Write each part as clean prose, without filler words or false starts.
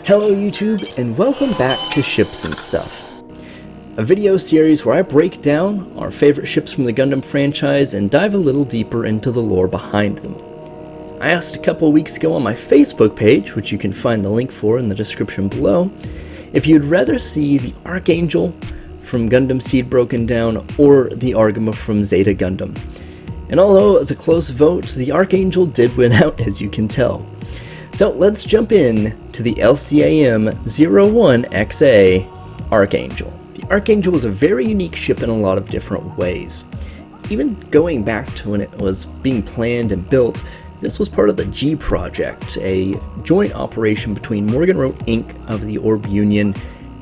Hello YouTube, and welcome back to Ships and Stuff, a video series where I break down our favorite ships from the Gundam franchise and dive a little deeper into the lore behind them. I asked a couple weeks ago on my Facebook page, which you can find the link for in the description below, if you'd rather see the Archangel from Gundam Seed Broken Down or the Argama from Zeta Gundam. And although it was a close vote, the Archangel did win out, as you can tell. So let's jump in to the LCAM 01XA Archangel. The Archangel was a very unique ship in a lot of different ways. Even going back to when it was being planned and built, this was part of the G Project, a joint operation between Morganroe Inc. of the Orb Union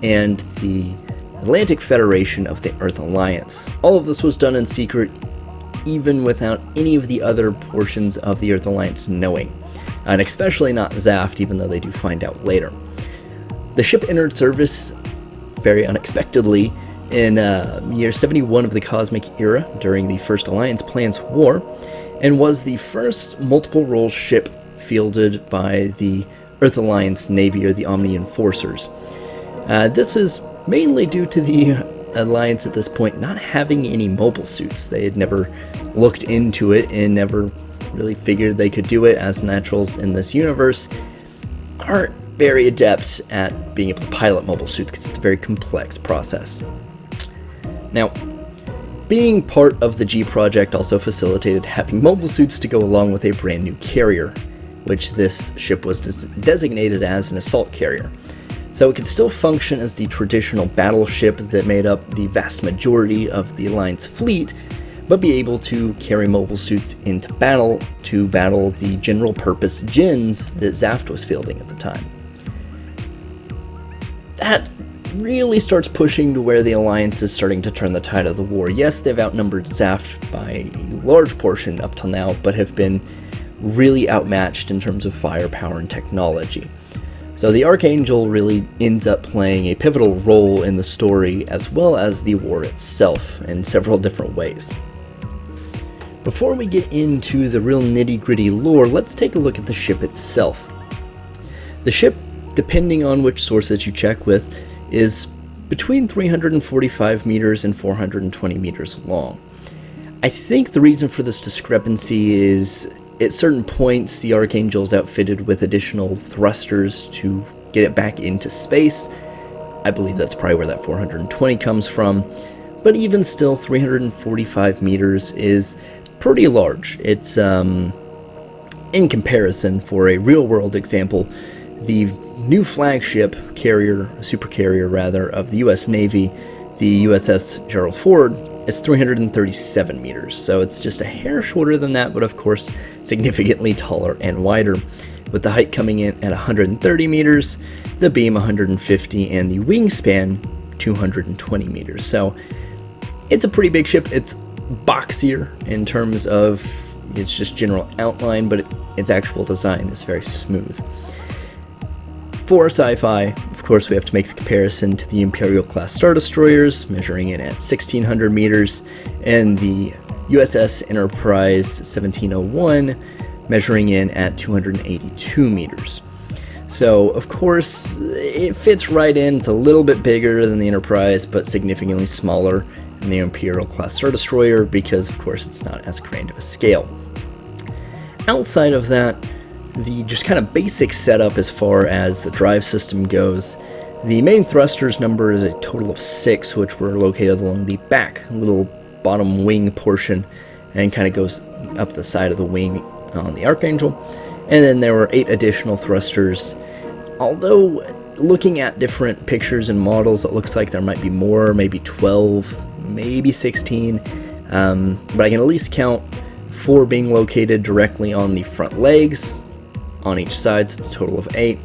and the Atlantic Federation of the Earth Alliance. All of this was done in secret, even without any of the other portions of the Earth Alliance knowing. And especially not Zaft, even though they do find out later. The ship entered service very unexpectedly in year 71 of the Cosmic Era during the First Alliance Plans War, and was the first multiple-role ship fielded by the Earth Alliance Navy, or the Omni Enforcers. This is mainly due to the Alliance at this point not having any mobile suits. They had never looked into it and never really figured they could do it, as naturals in this universe aren't very adept at being able to pilot mobile suits because it's a very complex process. Now, being part of the G Project also facilitated having mobile suits to go along with a brand new carrier, which this ship was designated as an assault carrier. So it could still function as the traditional battleship that made up the vast majority of the Alliance fleet, but be able to carry mobile suits into battle to battle the general purpose Djinns that Zaft was fielding at the time. That really starts pushing to where the Alliance is starting to turn the tide of the war. Yes, they've outnumbered Zaft by a large portion up till now, but have been really outmatched in terms of firepower and technology. So the Archangel really ends up playing a pivotal role in the story, as well as the war itself, in several different ways. Before we get into the real nitty-gritty lore, let's take a look at the ship itself. The ship, depending on which sources you check with, is between 345 meters and 420 meters long. I think the reason for this discrepancy is, at certain points, the Archangel is outfitted with additional thrusters to get it back into space. I believe that's probably where that 420 comes from. But even still, 345 meters is pretty large. It's, in comparison, for a real-world example, the new flagship carrier, supercarrier rather, of the U.S. Navy, the USS Gerald Ford, is 337 meters. So it's just a hair shorter than that, but of course significantly taller and wider, with the height coming in at 130 meters, the beam 150, and the wingspan 220 meters. So it's a pretty big ship. It's boxier in terms of its just general outline, but its actual design is very smooth. For sci-fi, of course, we have to make the comparison to the Imperial-class Star Destroyers, measuring in at 1,600 meters, and the USS Enterprise 1701, measuring in at 282 meters. So, of course, it fits right in. It's a little bit bigger than the Enterprise, but significantly smaller than the Imperial-class Star Destroyer, because, of course, it's not as grand of a scale. Outside of that, the just kind of basic setup as far as the drive system goes, the main thrusters number is a total of 6, which were located along the back little bottom wing portion, and kind of goes up the side of the wing on the Archangel. And then there were 8 additional thrusters, although looking at different pictures and models, it looks like there might be more, maybe 12, maybe 16, but I can at least count 4 being located directly on the front legs on each side, so it's a total of 8,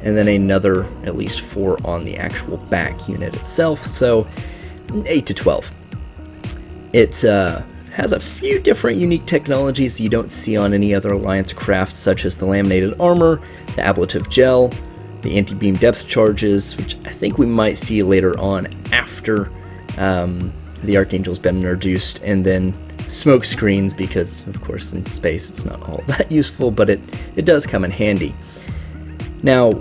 and then another at least 4 on the actual back unit itself, so 8 to 12. It has a few different unique technologies that you don't see on any other Alliance craft, such as the laminated armor, the ablative gel, the anti-beam depth charges, which I think we might see later on after the Archangel's been introduced, and then smoke screens, because of course in space it's not all that useful, but it does come in handy. Now,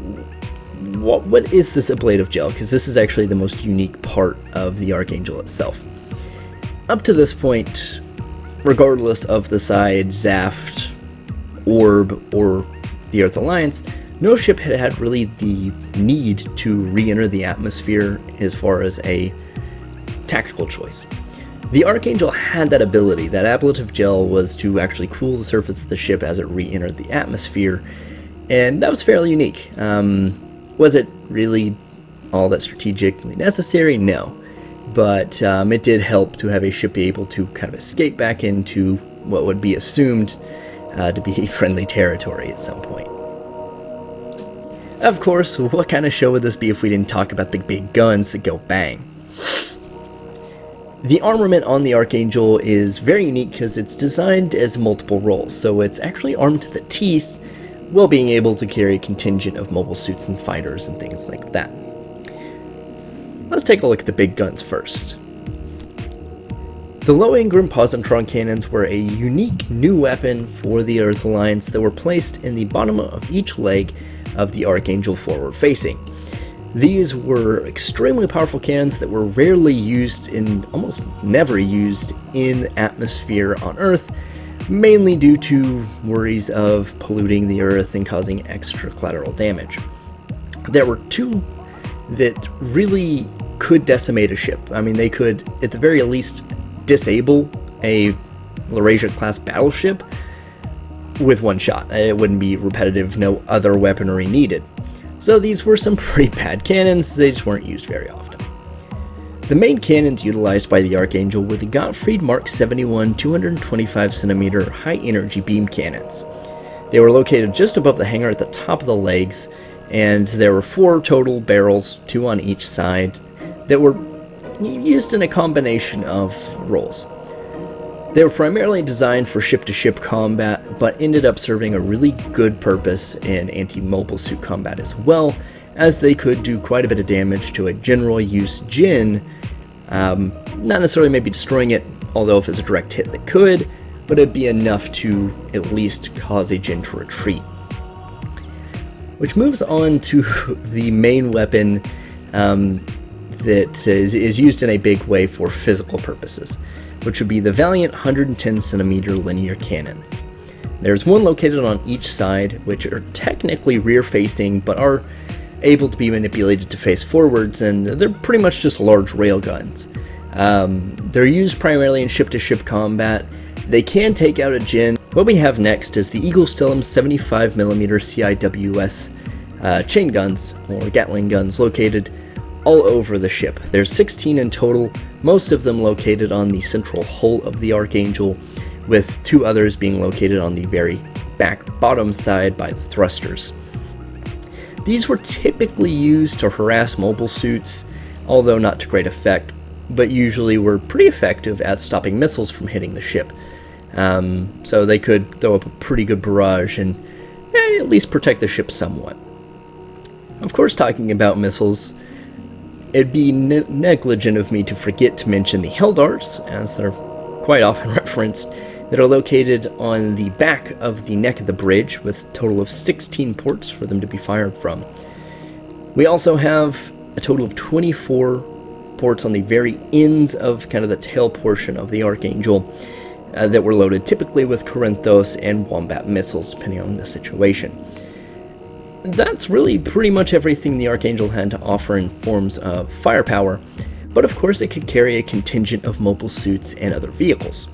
what is this ablative gel? Because this is actually the most unique part of the Archangel itself. Up to this point, regardless of the side, Zaft, Orb, or the Earth Alliance, no ship had really the need to re-enter the atmosphere as far as a tactical choice. The Archangel had that ability. That ablative gel was to actually cool the surface of the ship as it re-entered the atmosphere, and that was fairly unique. Was it really all that strategically necessary? No. But it did help to have a ship be able to kind of escape back into what would be assumed to be friendly territory at some point. Of course, what kind of show would this be if we didn't talk about the big guns that go bang? The armament on the Archangel is very unique because it's designed as multiple roles, so it's actually armed to the teeth while being able to carry a contingent of mobile suits and fighters and things like that. Let's take a look at the big guns first. The Lohengrin Positron cannons were a unique new weapon for the Earth Alliance that were placed in the bottom of each leg of the Archangel forward facing. These were extremely powerful cannons that were rarely used and almost never used in atmosphere on Earth, mainly due to worries of polluting the Earth and causing extra collateral damage. There were two that really could decimate a ship. I mean, they could, at the very least, disable a Laurasia-class battleship with one shot. It wouldn't be repetitive, no other weaponry needed. So these were some pretty bad cannons, they just weren't used very often. The main cannons utilized by the Archangel were the Gottfried Mark 71 225cm high-energy beam cannons. They were located just above the hangar at the top of the legs, and there were 4 total barrels, 2 on each side, that were used in a combination of roles. They were primarily designed for ship-to-ship combat, but ended up serving a really good purpose in anti-mobile suit combat as well, as they could do quite a bit of damage to a general use Jinn, not necessarily maybe destroying it, although if it's a direct hit they could, but it'd be enough to at least cause a Jinn to retreat. Which moves on to the main weapon that is used in a big way for physical purposes, which would be the Valiant 110cm linear cannons. There's one located on each side, which are technically rear-facing, but are able to be manipulated to face forwards, and they're pretty much just large railguns. They're used primarily in ship-to-ship combat. They can take out a Jinn. What we have next is the Igelstellung 75mm CIWS chain guns, or Gatling guns, located all over the ship. There's 16 in total, most of them located on the central hull of the Archangel, with 2 others being located on the very back bottom side by the thrusters. These were typically used to harass mobile suits, although not to great effect, but usually were pretty effective at stopping missiles from hitting the ship. So they could throw up a pretty good barrage and at least protect the ship somewhat. Of course, talking about missiles, it'd be negligent of me to forget to mention the Helldarts, as they're quite often referenced, that are located on the back of the neck of the bridge, with a total of 16 ports for them to be fired from. We also have a total of 24 ports on the very ends of kind of the tail portion of the Archangel that were loaded typically with Korinthos and Wombat missiles, depending on the situation. That's really pretty much everything the Archangel had to offer in forms of firepower, but of course it could carry a contingent of mobile suits and other vehicles.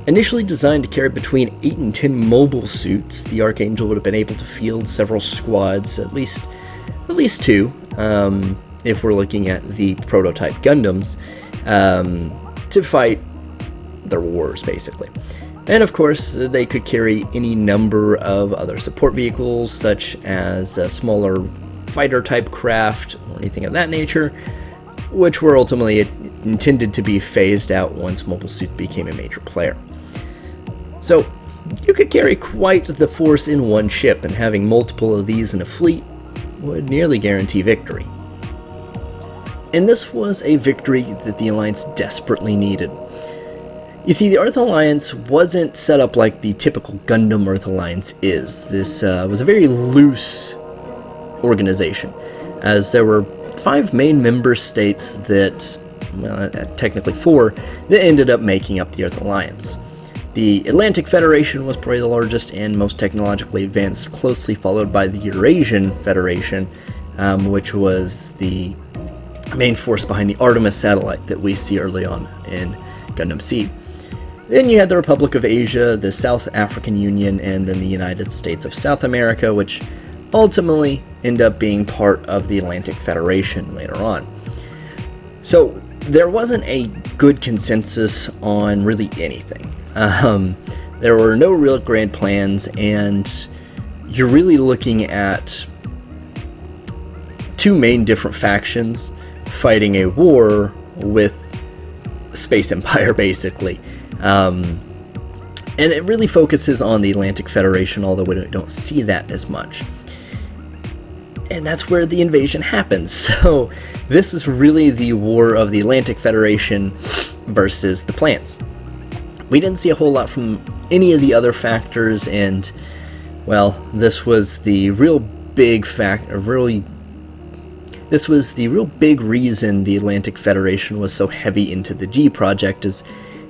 Initially designed to carry between 8 and 10 mobile suits, the Archangel would have been able to field several squads, at least 2, if we're looking at the prototype Gundams, to fight their wars, basically. And of course, they could carry any number of other support vehicles, such as smaller fighter-type craft or anything of that nature, which were ultimately intended to be phased out once mobile suit became a major player. So, you could carry quite the force in one ship, and having multiple of these in a fleet would nearly guarantee victory. And this was a victory that the Alliance desperately needed. You see, the Earth Alliance wasn't set up like the typical Gundam Earth Alliance is. This was a very loose organization, as there were 5 main member states that, well, technically 4, that ended up making up the Earth Alliance. The Atlantic Federation was probably the largest and most technologically advanced, closely followed by the Eurasian Federation, which was the main force behind the Artemis satellite that we see early on in Gundam Seed. Then you had the Republic of Asia, the South African Union, and then the United States of South America, which ultimately end up being part of the Atlantic Federation later on. So there wasn't a good consensus on really anything. There were no real grand plans, and you're really looking at 2 main different factions fighting a war with Space Empire, basically. And it really focuses on the Atlantic Federation, although we don't see that as much. And that's where the invasion happens. So this was really the war of the Atlantic Federation versus the plants. We didn't see a whole lot from any of the other factors, and, well, this was the real big this was the real big reason the Atlantic Federation was so heavy into the G project, is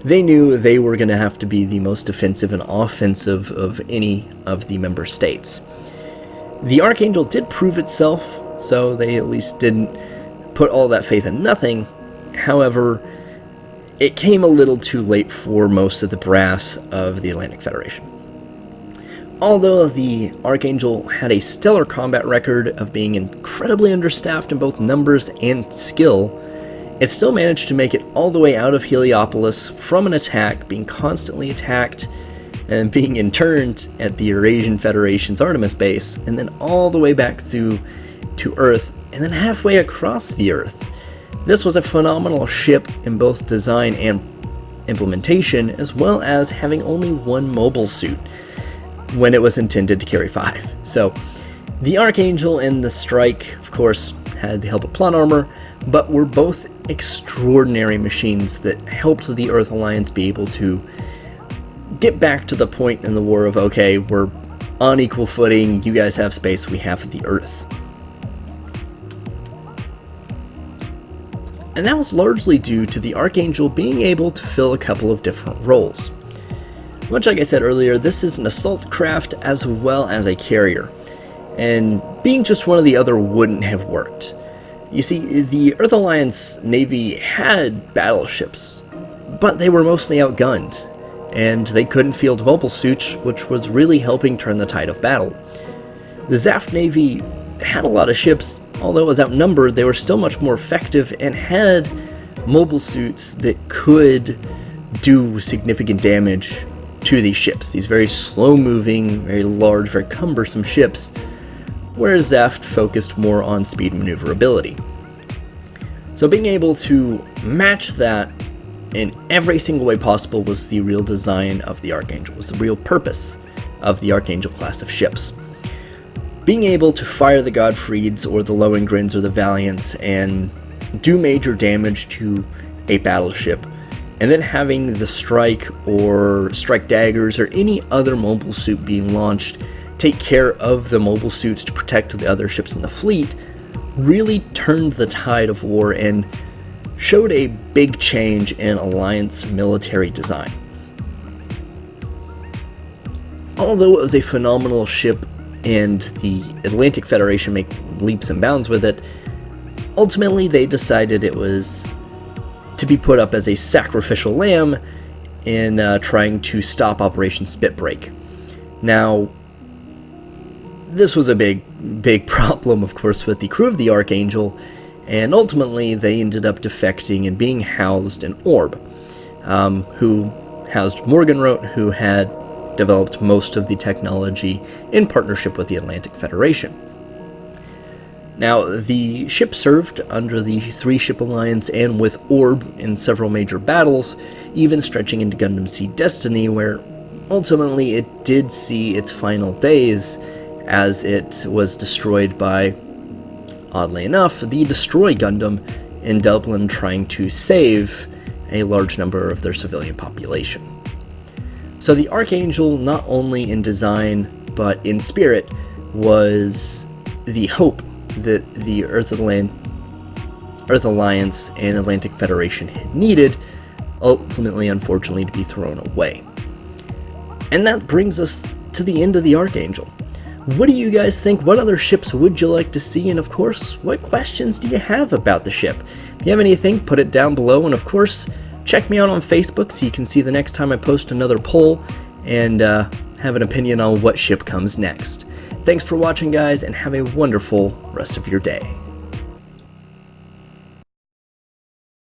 they knew they were going to have to be the most defensive and offensive of any of the member states. The Archangel did prove itself, so they at least didn't put all that faith in nothing. However, it came a little too late for most of the brass of the Atlantic Federation. Although the Archangel had a stellar combat record of being incredibly understaffed in both numbers and skill, it still managed to make it all the way out of Heliopolis from an attack, being constantly attacked, and being interned at the Eurasian Federation's Artemis base, and then all the way back through to Earth, and then halfway across the Earth. This was a phenomenal ship in both design and implementation, as well as having only 1 mobile suit when it was intended to carry 5. So the Archangel and the Strike, of course, had the help of plot armor, but were both extraordinary machines that helped the Earth Alliance be able to get back to the point in the war of, okay, we're on equal footing, you guys have space, we have the Earth. And that was largely due to the Archangel being able to fill a couple of different roles. Much like I said earlier, this is an assault craft as well as a carrier, and being just one or the other wouldn't have worked. You see, the Earth Alliance Navy had battleships, but they were mostly outgunned, and they couldn't field mobile suits, which was really helping turn the tide of battle. The Zaft Navy had a lot of ships. Although it was outnumbered, they were still much more effective and had mobile suits that could do significant damage to these ships, these very slow-moving, very large, very cumbersome ships, whereas Zaft focused more on speed and maneuverability. So being able to match that in every single way possible was the real design of the Archangel, was the real purpose of the Archangel class of ships. Being able to fire the Gottfrieds or the Lohengrins or the Valiants and do major damage to a battleship, and then having the Strike or Strike Daggers or any other mobile suit being launched take care of the mobile suits to protect the other ships in the fleet, really turned the tide of war and showed a big change in Alliance military design. Although it was a phenomenal ship and the Atlantic Federation make leaps and bounds with it, ultimately they decided it was to be put up as a sacrificial lamb in trying to stop Operation Spitbreak. Now, this was a big problem, of course, with the crew of the Archangel, and ultimately they ended up defecting and being housed in Orb, who housed Morgenroth, who had developed most of the technology in partnership with the Atlantic Federation. Now, the ship served under the 3-ship alliance and with Orb in several major battles, even stretching into Gundam Seed Destiny, where ultimately it did see its final days as it was destroyed by, oddly enough, the Destroy Gundam in Dublin, trying to save a large number of their civilian population. So the Archangel, not only in design but in spirit, was the hope that the Earth Alliance and Atlantic Federation had needed, ultimately, unfortunately, to be thrown away. And that brings us to the end of the Archangel. What do you guys think? What other ships would you like to see? And of course, what questions do you have about the ship? If you have anything, put it down below. And of course, check me out on Facebook so you can see the next time I post another poll and have an opinion on what ship comes next. Thanks for watching, guys, and have a wonderful rest of your day.